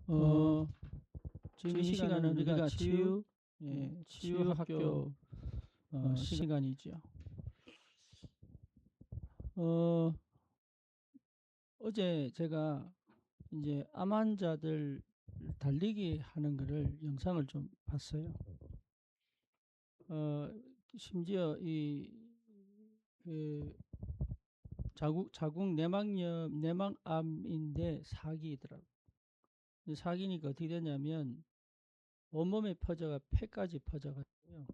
어, 지금 이 시간은 우리가 치유 학교 시간이죠. 어, 어제 제가 이제 암 환자들 달리기 하는 거를 영상을 좀 봤어요. 어, 심지어 그 자궁 내막암인데 사기더라고. 사기니까 어떻게 되냐면 온몸에 퍼져가 폐까지 퍼져가지고요.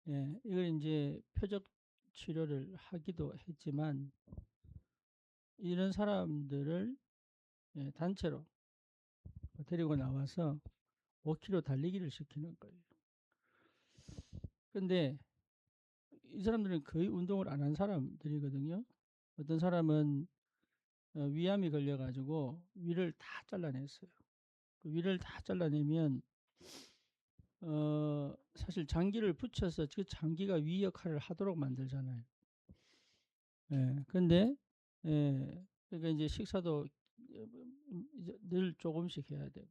예, 이걸 이제 표적 치료를 하기도 했지만 이런 사람들을 단체로 데리고 나와서 5km 달리기를 시키는 거예요. 근데 이 사람들은 거의 운동을 안 한 사람들이거든요. 어떤 사람은 위암이 걸려가지고 위를 다 잘라냈어요. 그 위를 다 잘라내면 사실 장기를 붙여서 그 장기가 위 역할을 하도록 만들잖아요. 예, 근데 그러니까 이제 식사도 이제 늘 조금씩 해야 되고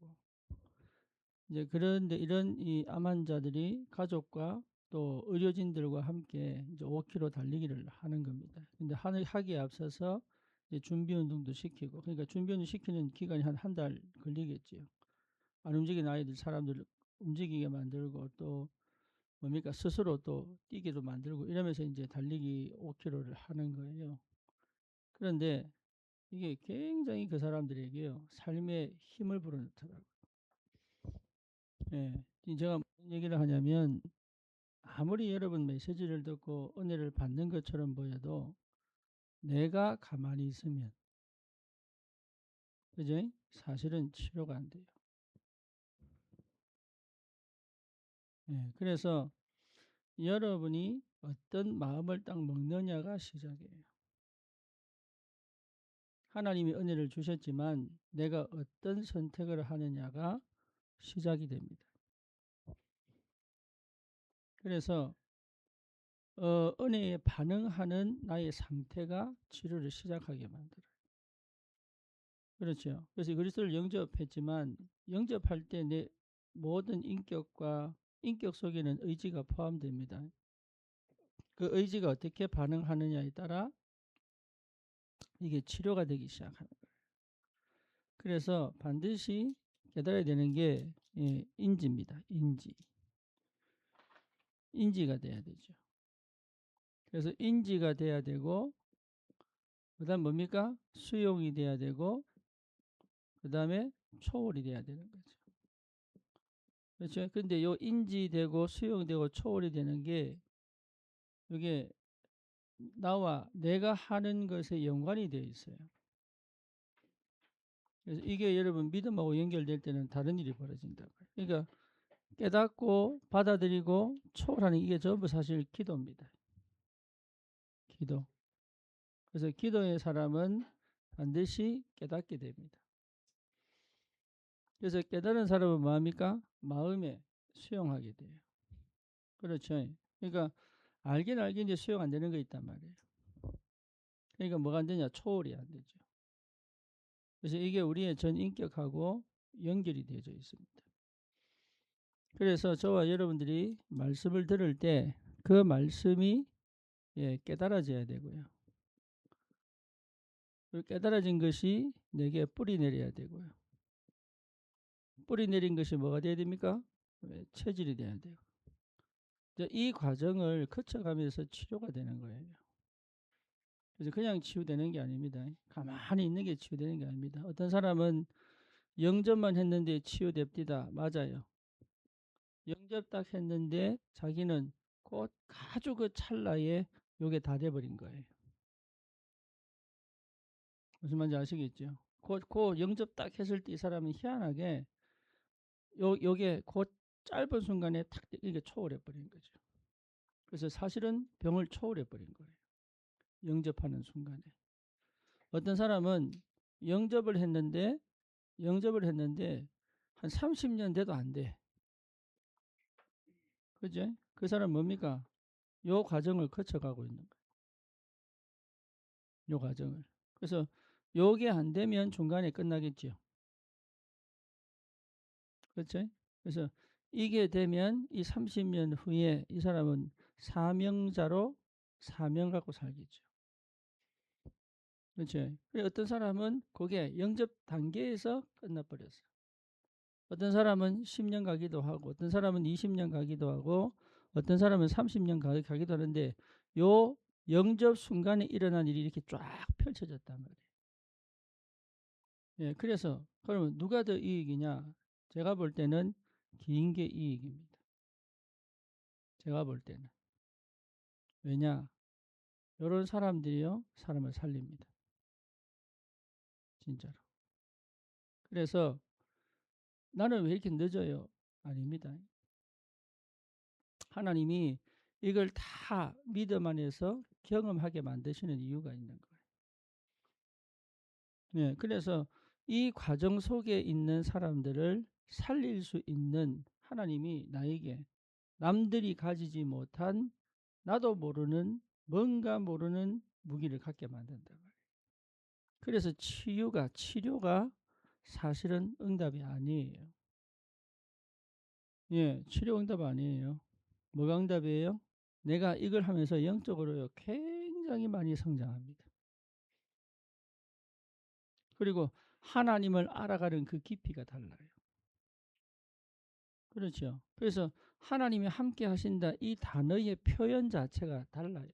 이제 그런데 이런 이 암 환자들이 가족과 또 의료진들과 함께 이제 5km 달리기를 하는 겁니다. 근데 하기에 앞서서 이제 준비 운동도 시키고 그러니까 준비 운동 시키는 기간이 한 달 걸리겠지요. 안 움직이는 아이들 사람들 움직이게 만들고 또 뭡니까 스스로 또 뛰기도 만들고 이러면서 이제 달리기 5km를 하는 거예요. 그런데 이게 굉장히 그 사람들에게요 삶의 힘을 불어넣더라고요. 예, 제가 무슨 얘기를 하냐면 아무리 여러분 메시지를 듣고 은혜를 받는 것처럼 보여도 내가 가만히 있으면 그죠? 사실은 치료가 안 돼요. 예, 그래서 여러분이 어떤 마음을 딱 먹느냐가 시작이에요. 하나님이 은혜를 주셨지만 내가 어떤 선택을 하느냐가 시작이 됩니다. 그래서 은혜에 반응하는 나의 상태가 치료를 시작하게 만들어요. 그렇죠. 그래서 그리스도를 영접했지만 영접할 때 내 모든 인격과 인격 속에는 의지가 포함됩니다. 그 의지가 어떻게 반응하느냐에 따라 이게 치료가 되기 시작하는 거예요. 그래서 반드시 깨달아야 되는 게 인지입니다. 인지가 돼야 되죠. 그래서 인지가 돼야 되고 그다음 뭡니까? 수용이 돼야 되고 그다음에 초월이 돼야 되는 거죠. 그렇죠? 근데 요 인지되고 수용되고 초월이 되는 게 이게 나와 내가 하는 것에 연관이 되어 있어요. 그래서 이게 여러분 믿음하고 연결될 때는 다른 일이 벌어진다. 그러니까 깨닫고 받아들이고 초월하는 이게 전부 사실 기도입니다. 기도. 그래서 기도의 사람은 반드시 깨닫게 됩니다. 그래서 깨달은 사람은 뭐합니까? 마음에 수용하게 돼요. 그렇죠. 그러니까 알긴 이제 수용 안 되는 거 있단 말이에요. 그러니까 뭐가 안 되냐? 초월이 안 되죠. 그래서 이게 우리의 전 인격하고 연결이 되어져 있습니다. 그래서 저와 여러분들이 말씀을 들을 때 그 말씀이 깨달아져야 되고요. 그리고 깨달아진 것이 내게 뿌리 내려야 되고요. 뿌리 내린 것이 뭐가 돼야 됩니까? 체질이 돼야 돼요. 이 과정을 거쳐가면서 치료가 되는 거예요. 그래서 그냥 치유되는 게 아닙니다. 가만히 있는 게 치유되는 게 아닙니다. 어떤 사람은 영접만 했는데 치유됩디다. 맞아요. 영접 딱 했는데 자기는 곧 아주 그 찰나에 요게 다 돼버린 거예요. 무슨 말인지 아시겠죠? 그 영접 딱 했을 때 이 사람은 희한하게 요게 곧 짧은 순간에 탁 이게 초월해 버린 거죠. 그래서 사실은 병을 초월해 버린 거예요. 영접하는 순간에. 어떤 사람은 영접을 했는데 한 30년 돼도 안 돼. 그죠? 그 사람 뭡니까? 요 과정을 거쳐가고 있는 거예요. 요 과정을. 그래서 요게 안 되면 중간에 끝나겠죠. 그렇죠? 그래서 이게 되면 이 30년 후에 이 사람은 사명자로 사명 갖고 살겠죠. 그렇죠? 어떤 사람은 그게 영접 단계에서 끝나버렸어. 어떤 사람은 10년 가기도 하고, 어떤 사람은 20년 가기도 하고, 어떤 사람은 30년 가기도 하는데, 요 영접 순간에 일어난 일이 이렇게 쫙 펼쳐졌단 말이에요. 예, 그래서 그러면 누가 더 이익이냐? 제가 볼 때는 긴 게 이익입니다. 제가 볼 때는. 왜냐? 이런 사람들이요, 사람을 살립니다. 진짜로. 그래서 나는 왜 이렇게 늦어요? 아닙니다. 하나님이 이걸 다 믿음 안에서 경험하게 만드시는 이유가 있는 거예요. 네, 그래서 이 과정 속에 있는 사람들을 살릴 수 있는 하나님이 나에게 남들이 가지지 못한 나도 모르는 뭔가 모르는 무기를 갖게 만든다. 그래서 치료가 사실은 응답이 아니에요. 예, 치료 응답 아니에요. 뭐가 응답이에요? 내가 이걸 하면서 영적으로 굉장히 많이 성장합니다. 그리고 하나님을 알아가는 그 깊이가 달라요. 그렇죠. 그래서 하나님이 함께 하신다 이 단어의 표현 자체가 달라요.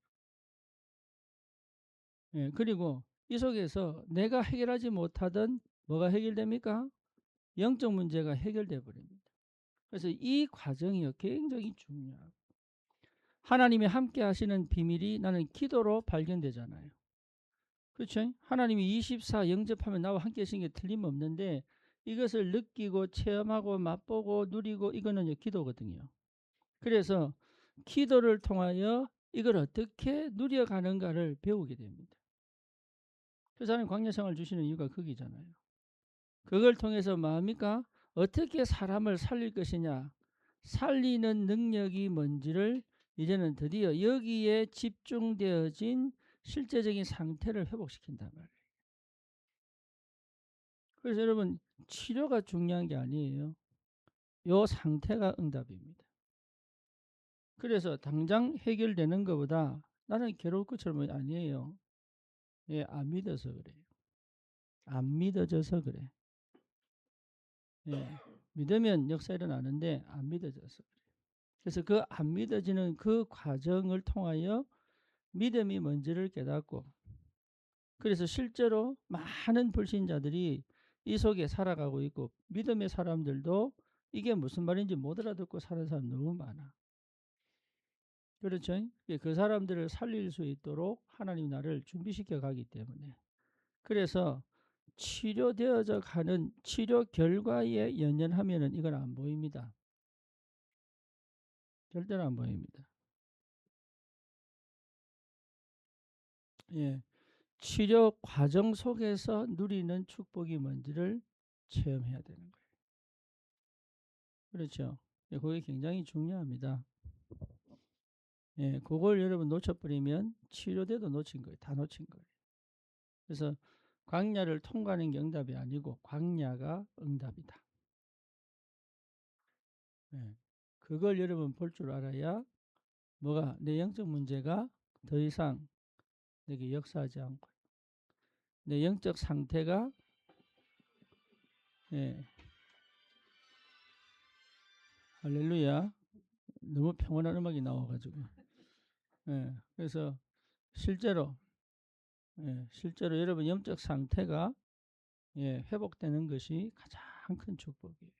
예, 그리고 이 속에서 내가 해결하지 못하던 뭐가 해결됩니까? 영적 문제가 해결돼 버립니다. 그래서 이 과정이 굉장히 중요하고 하나님이 함께 하시는 비밀이 나는 기도로 발견되잖아요. 그렇죠? 하나님이 24 영접하면 나와 함께 하시는 게 틀림없는데 이것을 느끼고 체험하고 맛보고 누리고 이거는 기도거든요. 그래서 기도를 통하여 이걸 어떻게 누려가는가를 배우게 됩니다. 그래서 하나님 광야생활 주시는 이유가 거기잖아요. 그걸 통해서 뭐합니까? 어떻게 사람을 살릴 것이냐, 살리는 능력이 뭔지를 이제는 드디어 여기에 집중되어진 실제적인 상태를 회복시킨단 말이에요. 그래서 여러분 치료가 중요한 게 아니에요. 요 상태가 응답입니다. 그래서 당장 해결되는 것보다 나는 괴로울 것처럼 아니에요. 예, 안 믿어서 그래요. 안 믿어져서 그래. 예, 믿으면 역사 일어나는데 안 믿어져서 그래. 그래서 그 안 믿어지는 그 과정을 통하여 믿음이 뭔지를 깨닫고 그래서 실제로 많은 불신자들이 이 속에 살아가고 있고 믿음의 사람들도 이게 무슨 말인지 못 알아듣고 사는 사람 너무 많아. 그렇죠? 그 사람들을 살릴 수 있도록 하나님 나를 준비시켜 가기 때문에 그래서 치료되어져 가는 치료 결과에 연연하면은 이건 안 보입니다. 절대로 안 보입니다. 예. 치료 과정 속에서 누리는 축복이 뭔지를 체험해야 되는 거예요. 그렇죠. 예, 그게 굉장히 중요합니다. 예, 그걸 여러분 놓쳐버리면 치료돼도 놓친 거예요. 다 놓친 거예요. 그래서 광야를 통과하는 게 응답이 아니고 광야가 응답이다. 예, 그걸 여러분 볼 줄 알아야 뭐가 내 영적 문제가 더 이상 내게 역사하지 않고 내 영적 상태가 예, 할렐루야 너무 평온한 음악이 나와가지고 예, 그래서 실제로 실제로 여러분 영적 상태가 회복되는 것이 가장 큰 축복이에요.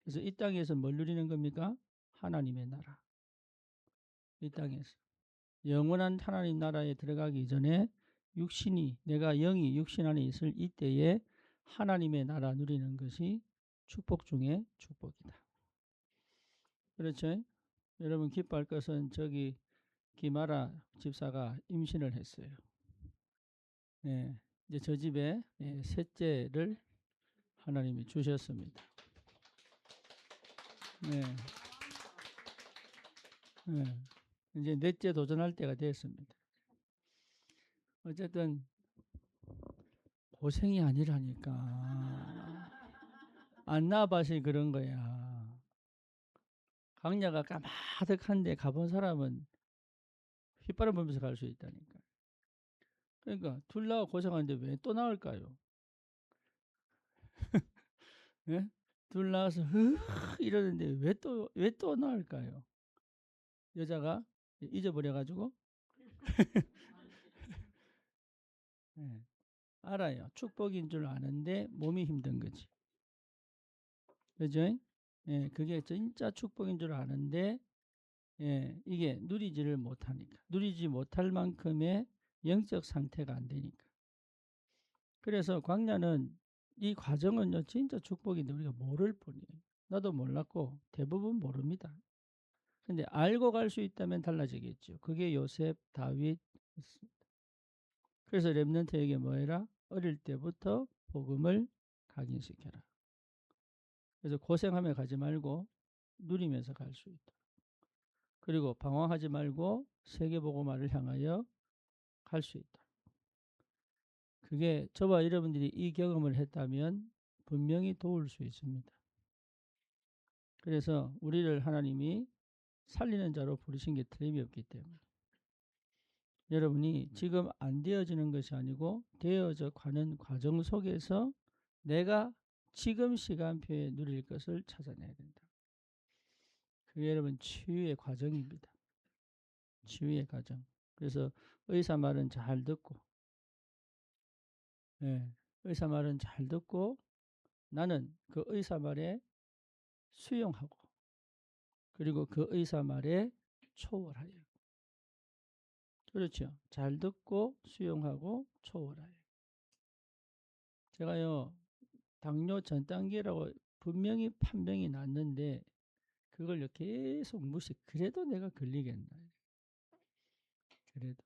그래서 이 땅에서 뭘 누리는 겁니까? 하나님의 나라. 이 땅에서 영원한 하나님 나라에 들어가기 전에 육신이 내가 영이 육신 안에 있을 이때에 하나님의 나라 누리는 것이 축복 중에 축복이다. 그렇죠? 여러분 기뻐할 것은 저기 김아라 집사가 임신을 했어요. 예, 이제 저 집에 셋째를 하나님이 주셨습니다. 네, 네. 이제 넷째 도전할 때가 됐습니다. 어쨌든 고생이 아니라니까. 안나밭이 그런 거야. 강야가 까마득한데 가본 사람은 휘바람 불면서 갈 수 있다니까. 그러니까 둘 나가 고생하는데 왜 또 나올까요? 예? 둘 나와서 흐 이러는데 왜 또 나올까요? 여자가 잊어버려가지고. 예, 알아요. 축복인 줄 아는데 몸이 힘든 거지. 그죠? 예, 그게 진짜 축복인 줄 아는데, 예, 이게 누리지를 못하니까. 누리지 못할 만큼의 영적 상태가 안 되니까. 그래서 광야는 이 과정은요, 진짜 축복인데 우리가 모를 뿐이에요. 나도 몰랐고 대부분 모릅니다. 근데 알고 갈 수 있다면 달라지겠죠. 그게 요셉, 다윗. 그래서 렘넌트에게 뭐 해라? 어릴 때부터 복음을 각인시켜라. 그래서 고생하며 가지 말고 누리면서 갈 수 있다. 그리고 방황하지 말고 세계복음화를 향하여 갈 수 있다. 그게 저와 여러분들이 이 경험을 했다면 분명히 도울 수 있습니다. 그래서 우리를 하나님이 살리는 자로 부르신 게 틀림이 없기 때문에 여러분이 지금 안 되어지는 것이 아니고 되어져 가는 과정 속에서 내가 지금 시간표에 누릴 것을 찾아내야 된다. 그게 여러분 치유의 과정입니다. 치유의 과정. 그래서 의사 말은 잘 듣고, 예, 의사 말은 잘 듣고 나는 그 의사 말에 수용하고 그리고 그 의사 말에 초월하여. 그렇죠. 잘 듣고 수용하고 초월하여. 제가요 당뇨 전 단계라고 분명히 판명이 났는데 그걸 계속 무시. 그래도 내가 걸리겠나. 그래도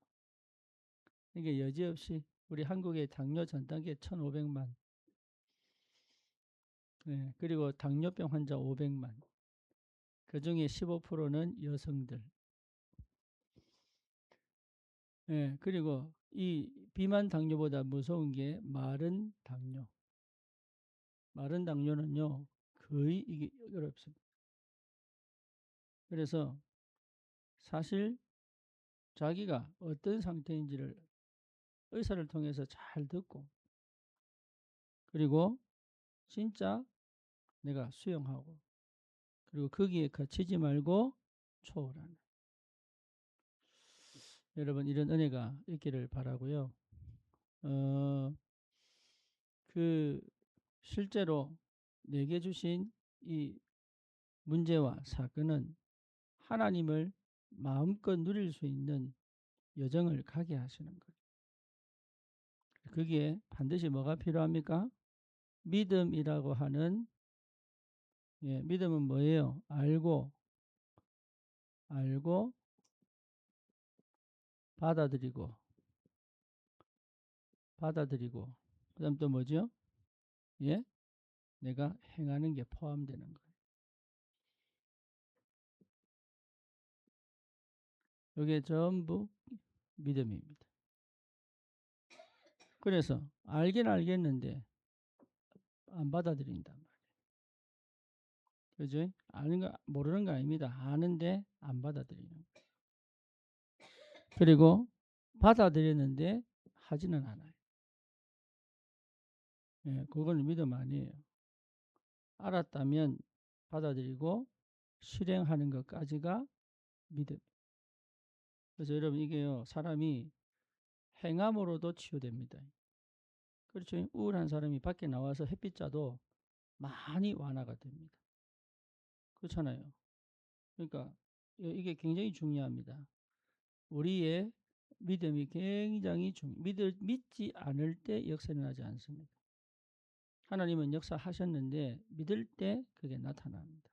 이게 여지없이 우리 한국의 당뇨 전 단계 1,500만. 네, 그리고 당뇨병 환자 500만. 그 중에 15%는 여성들. 네, 그리고 이 비만 당뇨보다 무서운 게 마른 당뇨. 마른 당뇨는요 거의 이게 어렵습니다. 그래서 사실 자기가 어떤 상태인지를 의사를 통해서 잘 듣고 그리고 진짜 내가 수용하고 그리고 거기에 갇히지 말고 초월하는 여러분 이런 은혜가 있기를 바라고요. 어, 그 실제로 내게 주신 이 문제와 사건은 하나님을 마음껏 누릴 수 있는 여정을 가게 하시는 거예요. 거기에 반드시 뭐가 필요합니까? 믿음이라고 하는 믿음은 뭐예요? 알고 받아들이고 그다음 또 뭐죠? 예? 내가 행하는 게 포함되는 거예요. 이게 전부 믿음입니다. 그래서 알긴 알겠는데 안 받아들인단 말이에요. 그죠? 아는 거 모르는 거 아닙니다. 아는데 안 받아들이는 거예요. 그리고 받아들였는데 하지는 않아요. 예, 그건 믿음 아니에요. 알았다면 받아들이고 실행하는 것까지가 믿음. 그래서 여러분 이게요 사람이 행함으로도 치유됩니다. 그렇죠. 우울한 사람이 밖에 나와서 햇빛 쬐도 많이 완화가 됩니다. 그렇잖아요. 그러니까 이게 굉장히 중요합니다. 우리의 믿음이 굉장히 믿지 않을 때 역사는 하지 않습니다. 하나님은 역사하셨는데 믿을 때 그게 나타납니다.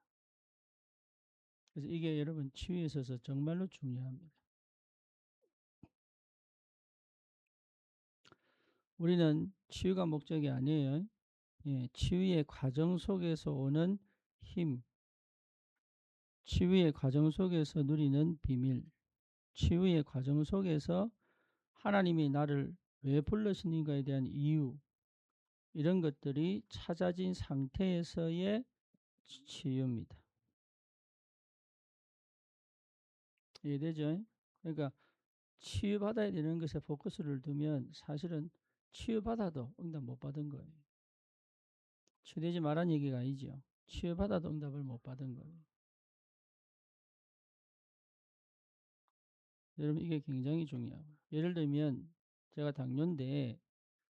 그래서 이게 여러분 치유에 있어서 정말로 중요합니다. 우리는 치유가 목적이 아니에요. 예, 치유의 과정 속에서 오는 힘, 치유의 과정 속에서 누리는 비밀, 치유의 과정 속에서 하나님이 나를 왜 불러주는가에 대한 이유, 이런 것들이 찾아진 상태에서의 치유입니다. 이해되죠? 그러니까 치유받아야 되는 것에 포커스를 두면 사실은 치유받아도 응답 못 받은 거예요. 치유되지 말란 얘기가 아니죠. 치유받아도 응답을 못 받은 거예요. 여러분 이게 굉장히 중요하고, 예를 들면 제가 당뇨인데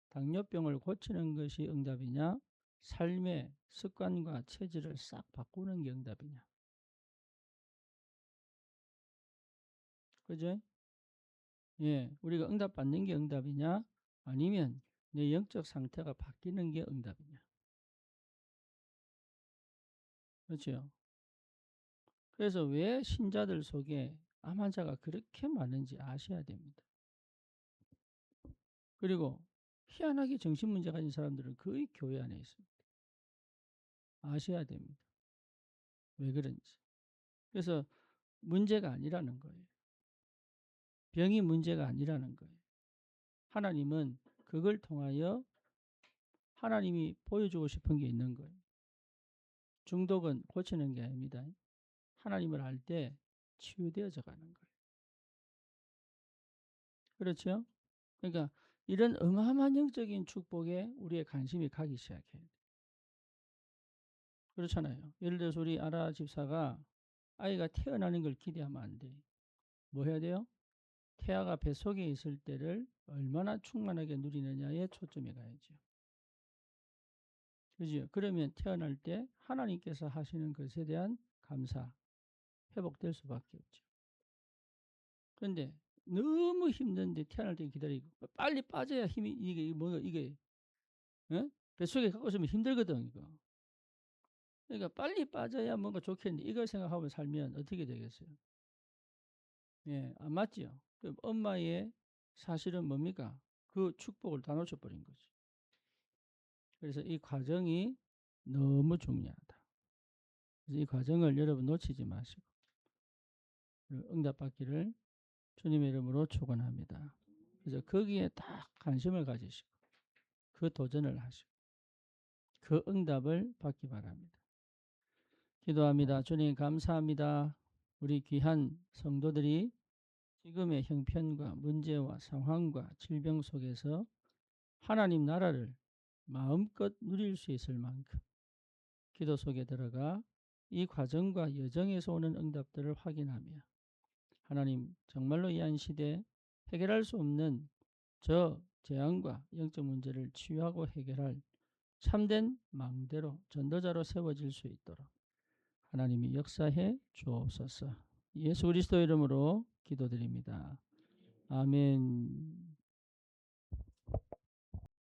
당뇨병을 고치는 것이 응답이냐, 삶의 습관과 체질을 싹 바꾸는 게 응답이냐. 그죠? 예, 우리가 응답 받는 게 응답이냐, 아니면 내 영적 상태가 바뀌는 게 응답이냐. 그렇죠? 그래서 왜 신자들 속에 암 환자가 그렇게 많은지 아셔야 됩니다. 그리고 희한하게 정신 문제 가진 사람들은 거의 교회 안에 있습니다. 아셔야 됩니다. 왜 그런지. 그래서 문제가 아니라는 거예요. 병이 문제가 아니라는 거예요. 하나님은 그걸 통하여 하나님이 보여주고 싶은 게 있는 거예요. 중독은 고치는 게 아닙니다. 하나님을 알 때 치유되어져 가는 거예요. 그렇죠? 그러니까 이런 어마어마한 영적인 축복에 우리의 관심이 가기 시작해요. 그렇잖아요. 예를 들어서 우리 아라 집사가 아이가 태어나는 걸 기대하면 안 돼. 뭐 해야 돼요? 태아가 뱃속에 있을 때를 얼마나 충만하게 누리느냐에 초점이 가야죠. 그죠? 그러면 태어날 때 하나님께서 하시는 것에 대한 감사, 회복될 수밖에 없죠. 그런데 너무 힘든데 태어날 때 기다리고 빨리 빠져야 힘이 이게 뭐가 이게 어? 뱃속에 갖고 있으면 힘들거든 이거. 그러니까 빨리 빠져야 뭔가 좋겠는데 이걸 생각하고 살면 어떻게 되겠어요? 예, 안 맞죠. 그 엄마의 사실은 뭡니까? 그 축복을 다 놓쳐버린 거죠. 그래서 이 과정이 너무 중요하다. 그래서 이 과정을 여러분 놓치지 마시고 응답받기를 주님의 이름으로 축원합니다. 그래서 거기에 딱 관심을 가지시고 그 도전을 하시고 그 응답을 받기 바랍니다. 기도합니다. 주님 감사합니다. 우리 귀한 성도들이 지금의 형편과 문제와 상황과 질병 속에서 하나님 나라를 마음껏 누릴 수 있을 만큼 기도 속에 들어가 이 과정과 여정에서 오는 응답들을 확인하며 하나님 정말로 이 한 시대 해결할 수 없는 저 재앙과 영적 문제를 치유하고 해결할 참된 망대로 전도자로 세워질 수 있도록 하나님이 역사해 주옵소서. 예수 그리스도 이름으로 기도드립니다. 아멘.